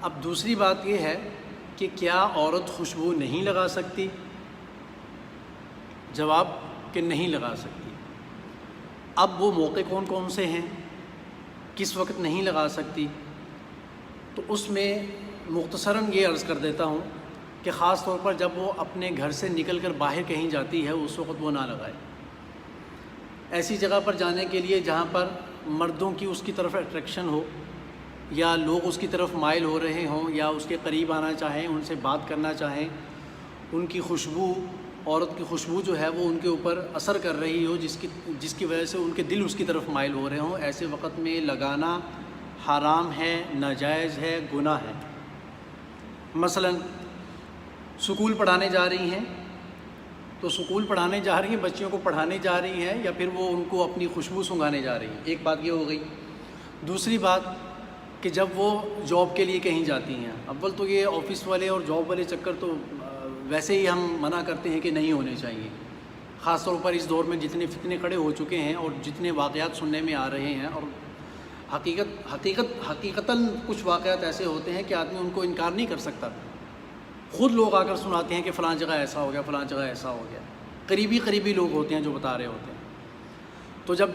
اب دوسری بات یہ ہے کہ کیا عورت خوشبو نہیں لگا سکتی؟ جواب کہ نہیں لگا سکتی۔ اب وہ موقع کون کون سے ہیں، کس وقت نہیں لگا سکتی؟ تو اس میں مختصراً یہ عرض کر دیتا ہوں کہ خاص طور پر جب وہ اپنے گھر سے نکل کر باہر کہیں جاتی ہے اس وقت وہ نہ لگائے۔ ایسی جگہ پر جانے کے لیے جہاں پر مردوں کی اس کی طرف اٹریکشن ہو، یا لوگ اس کی طرف مائل ہو رہے ہوں، یا اس کے قریب آنا چاہیں، ان سے بات کرنا چاہیں، ان کی خوشبو، عورت کی خوشبو جو ہے وہ ان کے اوپر اثر کر رہی ہو، جس کی وجہ سے ان کے دل اس کی طرف مائل ہو رہے ہوں، ایسے وقت میں لگانا حرام ہے، ناجائز ہے، گناہ ہے۔ مثلا سکول پڑھانے جا رہی ہیں، تو سکول پڑھانے جا رہی ہیں، بچیوں کو پڑھانے جا رہی ہیں، یا پھر وہ ان کو اپنی خوشبو سنگھانے جا رہی ہیں، ایک بات یہ ہو گئی۔ دوسری بات کہ جب وہ جاب کے لیے کہیں جاتی ہیں، اول تو یہ آفس والے اور جاب والے چکر تو ویسے ہی ہم منع کرتے ہیں کہ نہیں ہونے چاہیے، خاص طور پر اس دور میں جتنے فتنے کھڑے ہو چکے ہیں اور جتنے واقعات سننے میں آ رہے ہیں، اور حقیقتاً کچھ واقعات ایسے ہوتے ہیں کہ آدمی ان کو انکار نہیں کر سکتا، خود لوگ آ کر سناتے ہیں کہ فلاں جگہ ایسا ہو گیا، فلاں جگہ ایسا ہو گیا، قریبی لوگ ہوتے ہیں جو بتا رہے ہوتے ہیں۔ تو جب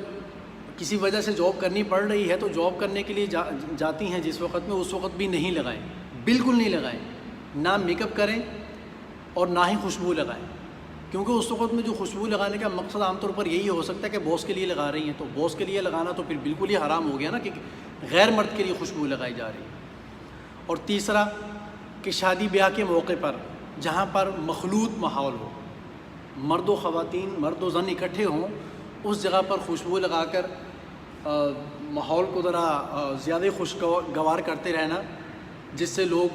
کسی وجہ سے جاب کرنی پڑ رہی ہے تو جاب کرنے کے لیے جاتی ہیں جس وقت میں، اس وقت بھی نہیں لگائیں، بالکل نہیں لگائیں، نہ میک اپ کریں اور نہ ہی خوشبو لگائیں، کیونکہ اس وقت میں جو خوشبو لگانے کا مقصد عام طور پر یہی ہو سکتا ہے کہ باس کے لیے لگا رہی ہیں، تو باس کے لیے لگانا تو پھر بالکل ہی حرام ہو گیا نا، کہ غیر مرد کے لیے خوشبو لگائی جا رہی ہے۔ اور تیسرا کہ شادی بیاہ کے موقع پر جہاں پر مخلوط ماحول ہو، مرد و خواتین، مرد و زن اکٹھے ہوں، اس جگہ پر خوشبو لگا کر ماحول کو ذرا زیادہ خوشگوار کرتے رہنا، جس سے لوگ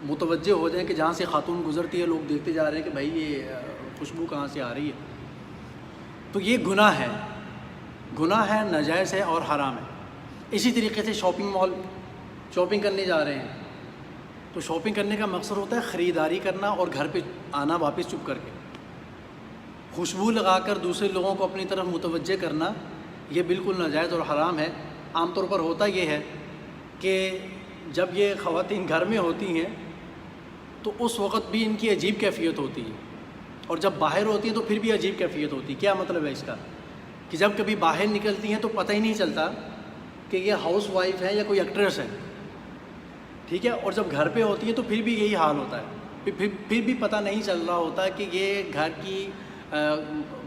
متوجہ ہو جائیں کہ جہاں سے خاتون گزرتی ہے لوگ دیکھتے جا رہے ہیں کہ بھائی یہ خوشبو کہاں سے آ رہی ہے، تو یہ گناہ ہے، ناجائز ہے اور حرام ہے۔ اسی طریقے سے شاپنگ مال، شاپنگ کرنے جا رہے ہیں، تو شاپنگ کرنے کا مقصد ہوتا ہے خریداری کرنا اور گھر پہ آنا واپس چپ کر کے، خوشبو لگا کر دوسرے لوگوں کو اپنی طرف متوجہ کرنا یہ بالکل ناجائز اور حرام ہے۔ عام طور پر ہوتا یہ ہے کہ جب یہ خواتین گھر میں ہوتی ہیں تو اس وقت بھی ان کی عجیب کیفیت ہوتی ہے، اور جب باہر ہوتی ہیں تو پھر بھی عجیب کیفیت ہوتی ہے۔ کیا مطلب ہے اس کا؟ کہ جب کبھی باہر نکلتی ہیں تو پتہ ہی نہیں چلتا کہ یہ ہاؤس وائف ہے یا کوئی ایکٹریس ہے، ٹھیک ہے، اور جب گھر پہ ہوتی ہے تو پھر بھی یہی حال ہوتا ہے، پھر بھی پتہ نہیں چل رہا ہوتا کہ یہ گھر کی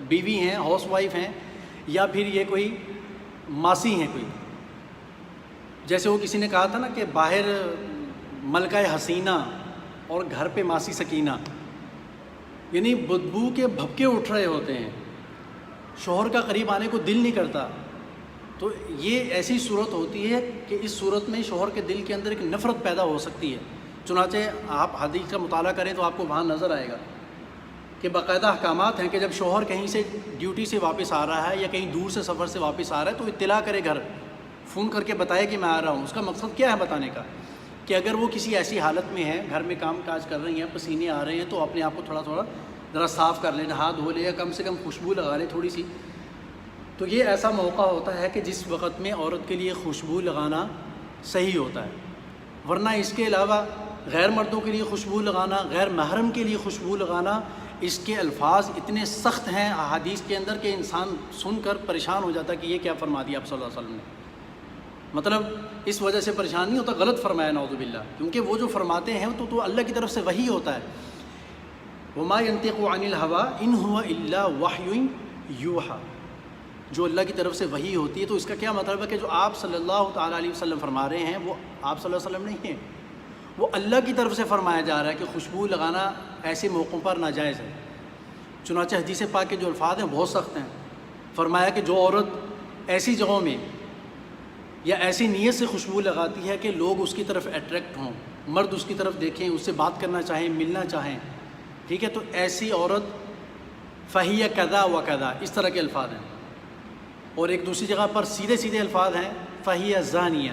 بیوی ہیں، ہاؤس وائف ہیں، یا پھر یہ کوئی ماسی ہیں کوئی۔ جیسے وہ کسی نے کہا تھا نا کہ باہر ملکہ حسینہ اور گھر پہ ماسی سکینہ، یعنی بدبو کے بھبکے اٹھ رہے ہوتے ہیں، شوہر کا قریب آنے کو دل نہیں کرتا۔ تو یہ ایسی صورت ہوتی ہے کہ اس صورت میں شوہر کے دل کے اندر ایک نفرت پیدا ہو سکتی ہے۔ چنانچہ آپ حدیث کا مطالعہ کریں تو آپ کو وہاں نظر آئے گا کہ باقاعدہ احکامات ہیں کہ جب شوہر کہیں سے ڈیوٹی سے واپس آ رہا ہے یا کہیں دور سے سفر سے واپس آ رہا ہے تو اطلاع کرے، گھر فون کر کے بتائے کہ میں آ رہا ہوں۔ اس کا مقصد کیا ہے بتانے کا؟ کہ اگر وہ کسی ایسی حالت میں ہے، گھر میں کام کاج کر رہی ہیں، پسینے آ رہے ہیں، تو اپنے آپ کو تھوڑا ذرا صاف کر لیں، ہاتھ دھو لیں، یا کم سے کم خوشبو لگا لیں تھوڑی سی۔ تو یہ ایسا موقع ہوتا ہے کہ جس وقت میں عورت کے لیے خوشبو لگانا صحیح ہوتا ہے، ورنہ اس کے علاوہ غیر مردوں کے لیے خوشبو لگانا، غیر محرم کے لیے خوشبو لگانا، اس کے الفاظ اتنے سخت ہیں احادیث کے اندر کہ انسان سن کر پریشان ہو جاتا کہ یہ کیا فرما دیا آپ صلی اللہ علیہ وسلم نے۔ مطلب اس وجہ سے پریشان نہیں ہوتا، غلط فرمایا نعوذ باللہ، کیونکہ وہ جو فرماتے ہیں تو اللہ کی طرف سے وحی ہوتا ہے۔ وما ينطق عن الهوى ان هو الا وحی یوحى، جو اللہ کی طرف سے وحی ہوتی ہے۔ تو اس کا کیا مطلب ہے کہ جو آپ صلی اللہ تعالیٰ علیہ وسلم فرما رہے ہیں وہ آپ صلی اللہ علیہ وسلم نہیں ہیں، وہ اللہ کی طرف سے فرمایا جا رہا ہے کہ خوشبو لگانا ایسے موقعوں پر ناجائز ہے۔ چنانچہ حدیث پاک کے جو الفاظ ہیں بہت سخت ہیں۔ فرمایا کہ جو عورت ایسی جگہوں میں یا ایسی نیت سے خوشبو لگاتی ہے کہ لوگ اس کی طرف اٹریکٹ ہوں، مرد اس کی طرف دیکھیں، اس سے بات کرنا چاہیں، ملنا چاہیں، ٹھیک ہے، تو ایسی عورت فہی کذا و کذا، اس طرح کے الفاظ ہیں۔ اور ایک دوسری جگہ پر سیدھے الفاظ ہیں فہی زانیہ،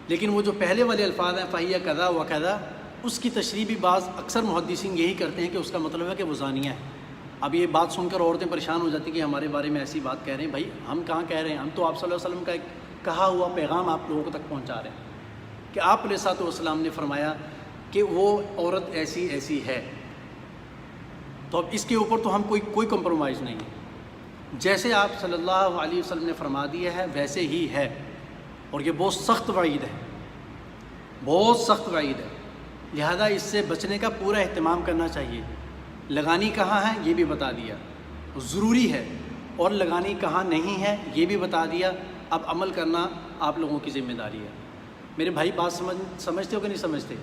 لیکن وہ جو پہلے والے الفاظ ہیں فہی کذا و کذا، اس کی تشریح بھی بعض اکثر محدثین یہی کرتے ہیں کہ اس کا مطلب ہے کہ وہ زانیہ ہے۔ اب یہ بات سن کر عورتیں پریشان ہو جاتی کہ ہمارے بارے میں ایسی بات کہہ رہے ہیں۔ بھائی ہم کہاں کہہ رہے ہیں، ہم تو آپ صلی اللہ علیہ وسلم کا ایک کہا ہوا پیغام آپ لوگوں تک پہنچا رہے ہیں کہ آپ علیہ الصلوۃ والسلام نے فرمایا کہ وہ عورت ایسی ایسی ہے، تو اب اس کے اوپر تو ہم کوئی کمپرومائز نہیں ہے، جیسے آپ صلی اللہ علیہ وسلم نے فرما دیا ہے ویسے ہی ہے، اور یہ بہت سخت وعید ہے، بہت سخت وعید ہے، لہذا اس سے بچنے کا پورا اہتمام کرنا چاہیے۔ لگانی کہاں ہے یہ بھی بتا دیا، ضروری ہے، اور لگانی کہاں نہیں ہے یہ بھی بتا دیا، اب عمل کرنا آپ لوگوں کی ذمہ داری ہے۔ میرے بھائی بات سمجھتے ہو کہ نہیں سمجھتے؟